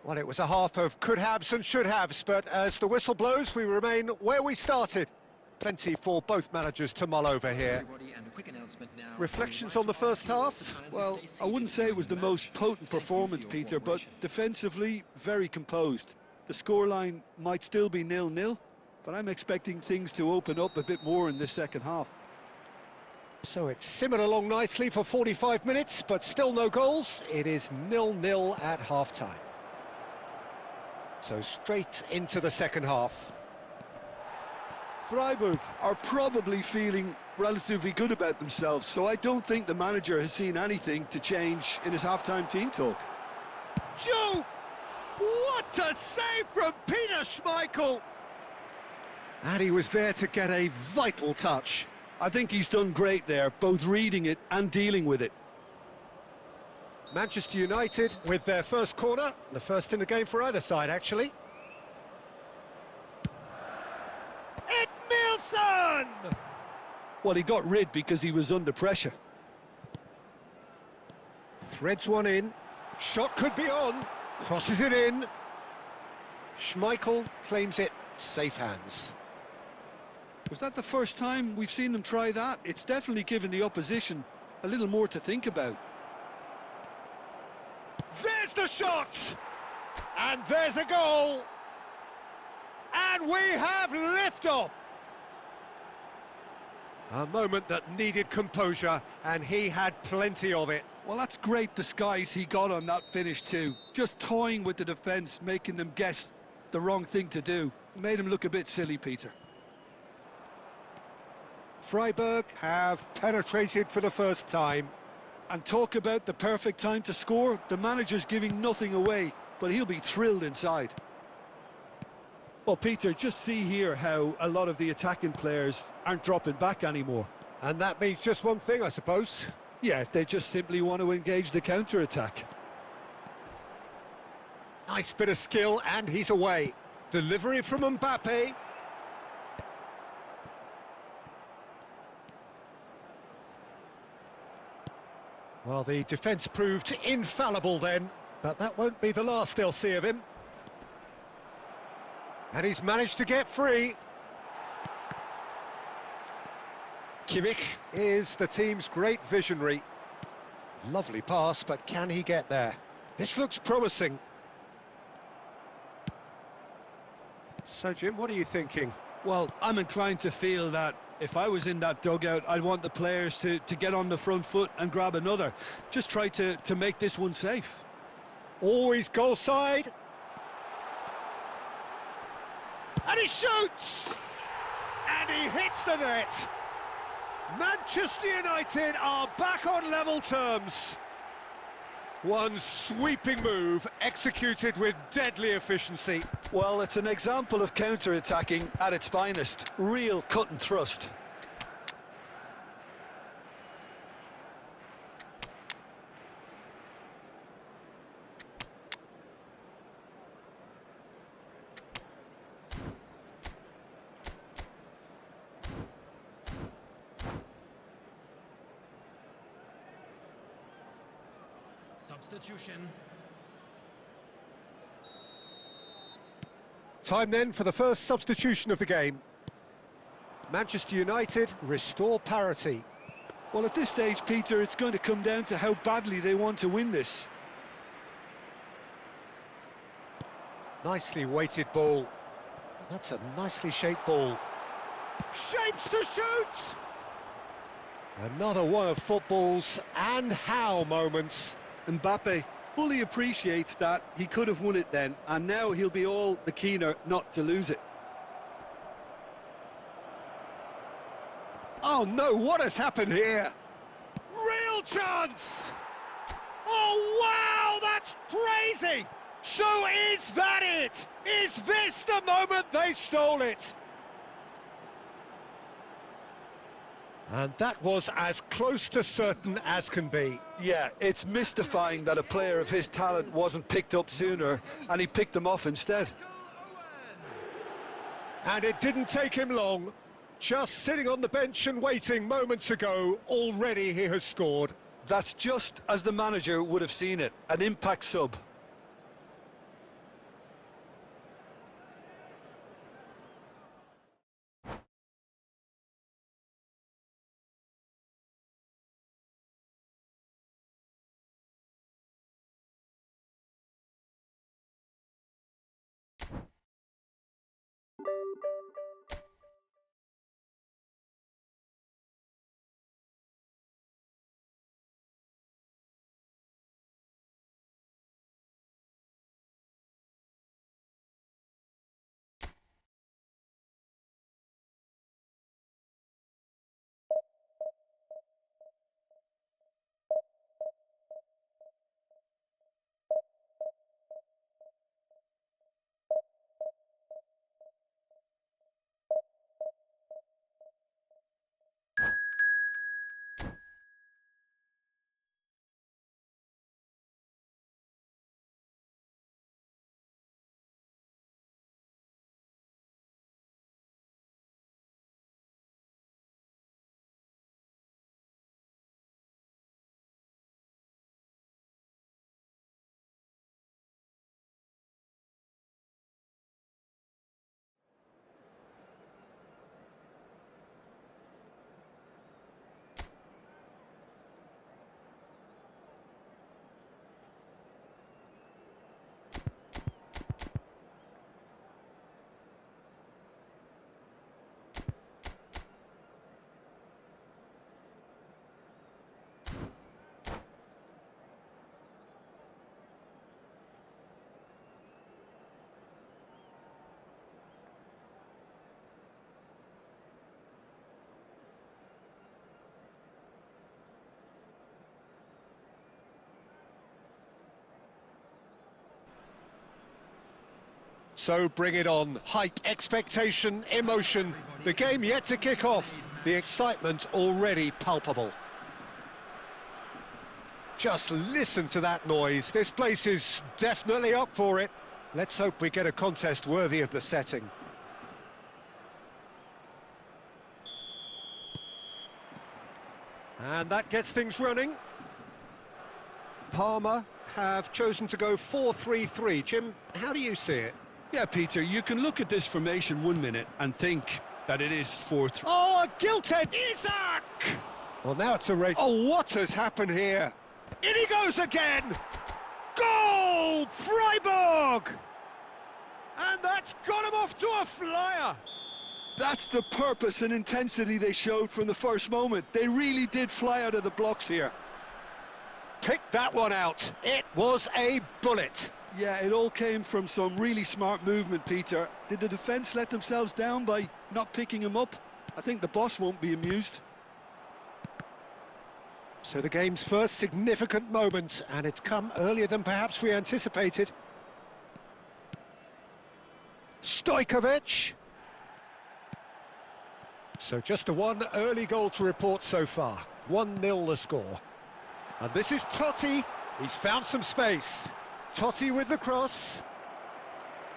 Well, it was a half of could-haves and should-haves, but as the whistle blows, we remain where we started. Plenty for both managers to mull over here. Reflections on the first half? Well, I wouldn't say it was the most potent performance, Peter, but defensively, very composed. The scoreline might still be 0-0, but I'm expecting things to open up a bit more in this second half. So it's simmered along nicely for 45 minutes, but still no goals. It is 0-0 at half-time. So straight into the second half. Freiburg are probably feeling relatively good about themselves, so I don't think the manager has seen anything to change in his half-time team talk. Joe! What a save from Peter Schmeichel! And he was there to get a vital touch. I think he's done great there, both reading it and dealing with it. Manchester United with their first corner, the first in the game for either side, actually. Ed one! Well, he got rid because he was under pressure. Threads one in. Shot could be on. Crosses it in. Schmeichel claims it. Safe hands. Was that the first time we've seen them try that? It's definitely given the opposition a little more to think about. There's the shot! And there's a goal! And we have liftoff! A moment that needed composure, and he had plenty of it. Well, that's great disguise he got on that finish too. Just toying with the defence, making them guess the wrong thing to do. Made him look a bit silly, Peter. Freiburg have penetrated for the first time. And talk about the perfect time to score. The manager's giving nothing away, but he'll be thrilled inside. Well, Peter, just see here how a lot of the attacking players aren't dropping back anymore. And that means just one thing, I suppose. Yeah, they just simply want to engage the counter-attack. Nice bit of skill, and he's away. Delivery from Mbappe. Well, the defence proved infallible then, but that won't be the last they'll see of him. And he's managed to get free. Kimmich is the team's great visionary. Lovely pass, but can he get there? This looks promising. So, Jim, what are you thinking? Well, I'm inclined to feel that if I was in that dugout, I'd want the players to get on the front foot and grab another. Just try to make this one safe. Always goal side. And he shoots! And he hits the net. Manchester United are back on level terms. One sweeping move, executed with deadly efficiency. Well, it's an example of counter-attacking at its finest. Real cut and thrust. Substitution. Time then for the first substitution of the game. Manchester United restore parity. Well, at this stage, Peter, it's going to come down to how badly they want to win this. Nicely weighted ball. That's a nicely shaped ball. Shapes to shoot! Another one of football's and how moments. Mbappe fully appreciates that he could have won it then, and now he'll be all the keener not to lose it. Oh no, what has happened here? Real chance! Oh wow, that's crazy! So is that it? Is this the moment they stole it? And that was as close to certain as can be. Yeah, it's mystifying that a player of his talent wasn't picked up sooner, and he picked them off instead. And it didn't take him long. Just sitting on the bench and waiting moments ago, already he has scored. That's just as the manager would have seen it, an impact sub. So bring it on. Hype, expectation, emotion. The game yet to kick off. The excitement already palpable. Just listen to that noise. This place is definitely up for it. Let's hope we get a contest worthy of the setting. And that gets things running. Parma have chosen to go 4-3-3. Jim, how do you see it? Yeah, Peter, you can look at this formation 1 minute and think that it is 4-3. Oh, a gilt-edge! Isak! Well, now it's a race. Oh, what has happened here? In he goes again! Goal! Freiburg! And that's got him off to a flyer! That's the purpose and intensity they showed from the first moment. They really did fly out of the blocks here. Pick that one out. It was a bullet. Yeah, it all came from some really smart movement, Peter. Did the defence let themselves down by not picking him up? I think the boss won't be amused. So the game's first significant moment, and it's come earlier than perhaps we anticipated. Stojkovic. So just the one early goal to report so far. 1-0 the score. And this is Totti. He's found some space. Totti with the cross.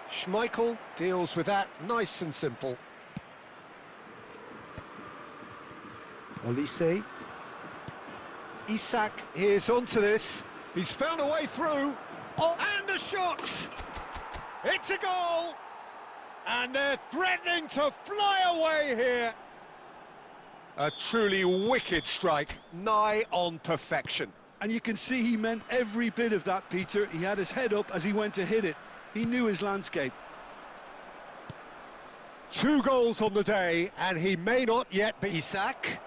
Schmeichel deals with that nice and simple. Olise. Isak is onto this. He's found a way through. Oh, and a shot! It's a goal! And they're threatening to fly away here. A truly wicked strike, nigh on perfection. And you can see he meant every bit of that, Peter. He had his head up as he went to hit it. He knew his landscape. 2 goals on the day, and he may not yet be. Isak.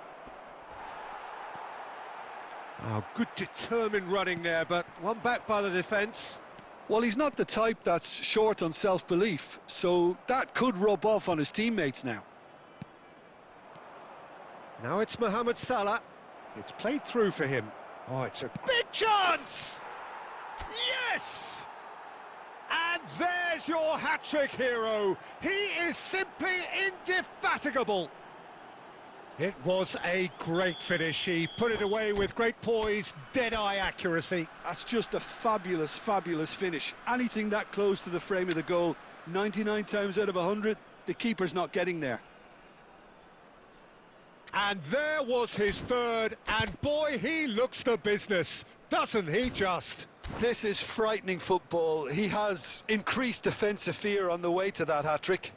Oh, good determined running there, but one back by the defence. Well, he's not the type that's short on self-belief, so that could rub off on his teammates now. Now it's Mohamed Salah. It's played through for him. Oh, it's a big chance! Yes! And there's your hat-trick hero. He is simply indefatigable. It was a great finish. He put it away with great poise, dead-eye accuracy. That's just a fabulous, fabulous finish. Anything that close to the frame of the goal, 99 times out of 100, the keeper's not getting there. And there was his third, and boy, he looks the business, doesn't he just? This is frightening football. He has increased defensive fear on the way to that hat-trick.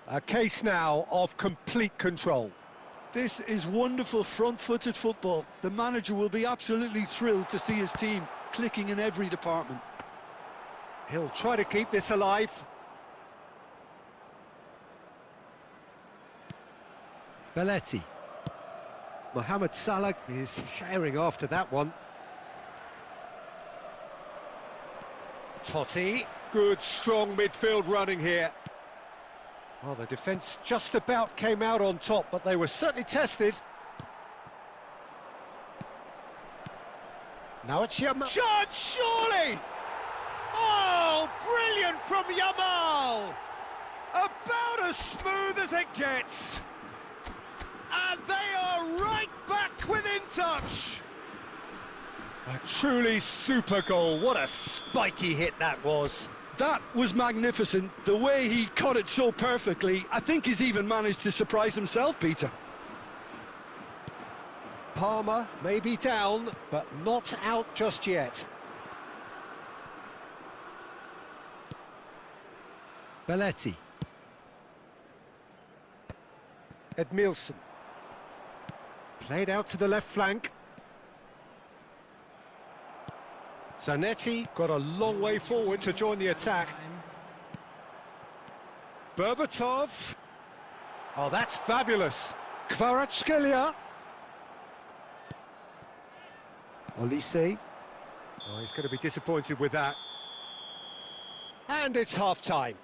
A case now of complete control. This is wonderful front-footed football. The manager will be absolutely thrilled to see his team clicking in every department. He'll try to keep this alive. Belletti. Mohamed Salah is herring after that one. Totti. Good, strong midfield running here. Well, the defence just about came out on top, but they were certainly tested. Now it's Yamal. Shot, surely! Oh, brilliant from Yamal! About as smooth as it gets. And they are right back within touch. A truly super goal. What a spiky hit that was. That was magnificent. The way he caught it so perfectly, I think he's even managed to surprise himself, Peter. Parma may be down, but not out just yet. Belletti. Edmilson. Played out to the left flank. Zanetti got a long way forward to join the attack. Berbatov. Oh, that's fabulous. Kvaratskhelia. Olise. Oh, he's going to be disappointed with that. And it's half-time.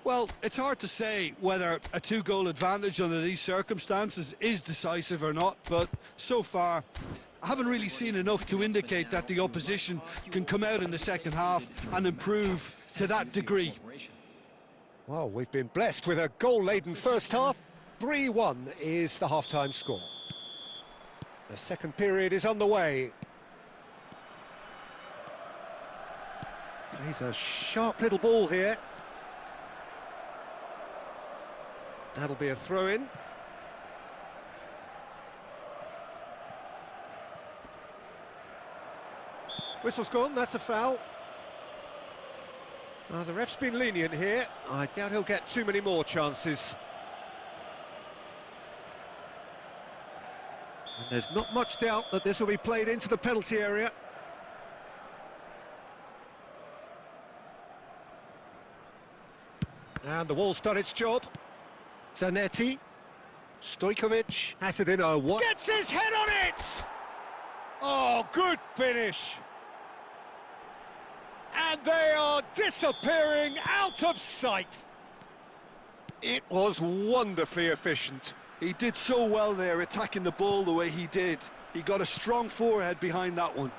Well, it's hard to say whether a two-goal advantage under these circumstances is decisive or not, but so far I haven't really seen enough to indicate that the opposition can come out in the second half and improve to that degree. Well, we've been blessed with a goal-laden first half. 3-1 is the half-time score. The second period is underway. Plays a sharp little ball here. That'll be a throw-in. Whistle's gone, that's a foul. The ref's been lenient here. I doubt he'll get too many more chances. And there's not much doubt that this will be played into the penalty area. And the wall's done its job. Zanetti. Stojkovic has it in a one. Gets his head on it! Oh, good finish. And they are disappearing out of sight. It was wonderfully efficient. He did so well there, attacking the ball the way he did. He got a strong forehead behind that one.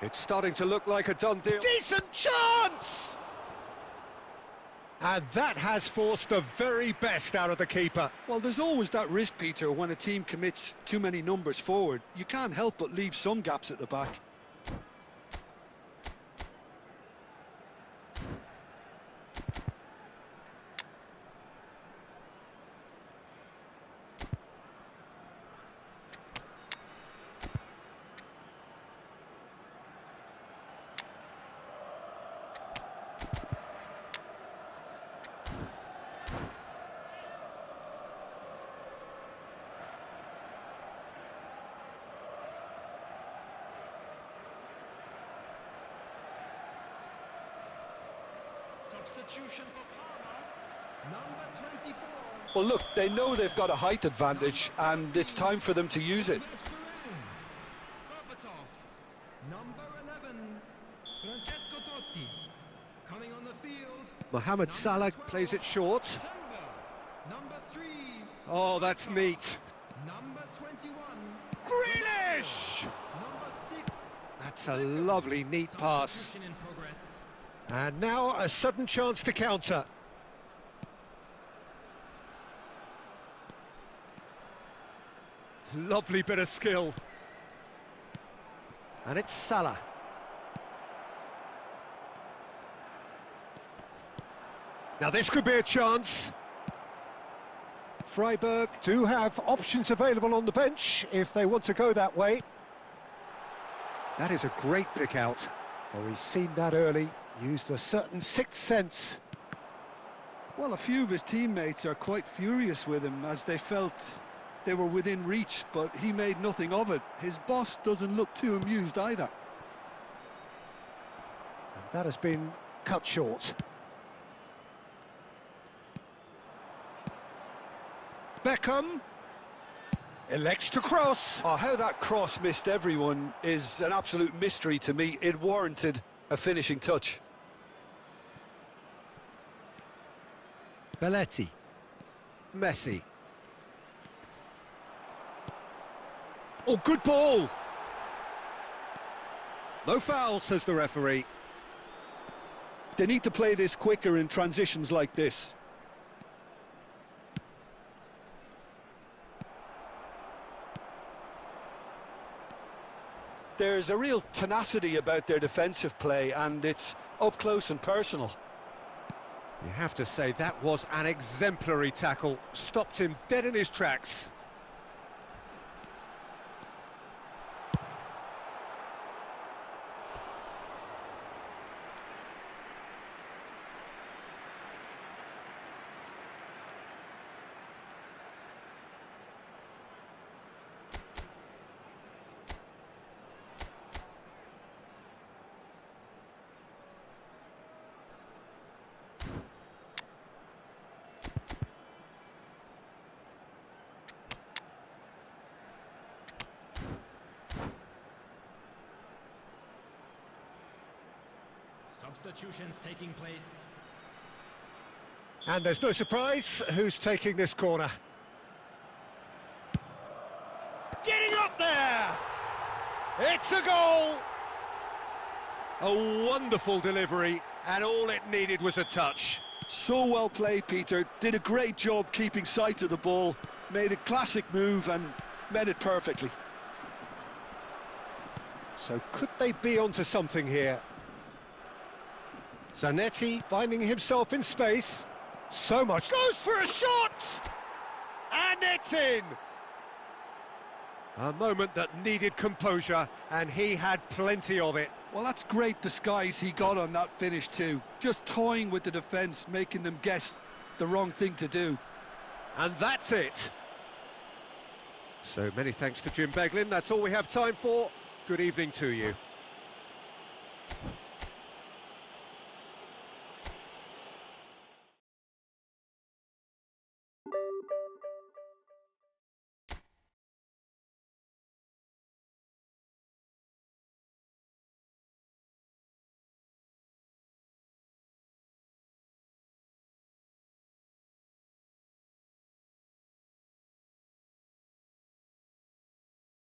It's starting to look like a done deal. Decent chance! And that has forced the very best out of the keeper. Well, there's always that risk, Peter, when a team commits too many numbers forward. You can't help but leave some gaps at the back. Substitution for Parma, number 24. Well, look, they know they've got a height advantage, and it's time for them to use it. Number 11, Francesco Totti. Coming on the field. Mohamed Salah plays it short. Number 3. Oh, that's neat. Number 21. Grealish! Number 6. That's a lovely, neat pass. Substitution in progress. And now a sudden chance to counter. Lovely bit of skill. And it's Salah. Now this could be a chance. Freiburg do have options available on the bench if they want to go that way. That is a great pick out. Well, we've seen that early. Used a certain sixth sense. Well, a few of his teammates are quite furious with him as they felt they were within reach, but he made nothing of it. His boss doesn't look too amused either. And that has been cut short. Beckham elects to cross. Oh, how that cross missed everyone is an absolute mystery to me. It warranted a finishing touch. Belletti. Messi. Oh, good ball! No foul, says the referee. They need to play this quicker in transitions like this. There's a real tenacity about their defensive play, and it's up close and personal. You have to say that was an exemplary tackle. Stopped him dead in his tracks. Substitutions taking place. And there's no surprise who's taking this corner. Getting up there! It's a goal! A wonderful delivery, and all it needed was a touch. So well played, Peter. Did a great job keeping sight of the ball. Made a classic move and met it perfectly. So could they be onto something here? Zanetti finding himself in space. So much. Goes for a shot! And it's in! A moment that needed composure, and he had plenty of it. Well, that's great disguise he got on that finish too. Just toying with the defence, making them guess the wrong thing to do. And that's it. So many thanks to Jim Beglin. That's all we have time for. Good evening to you.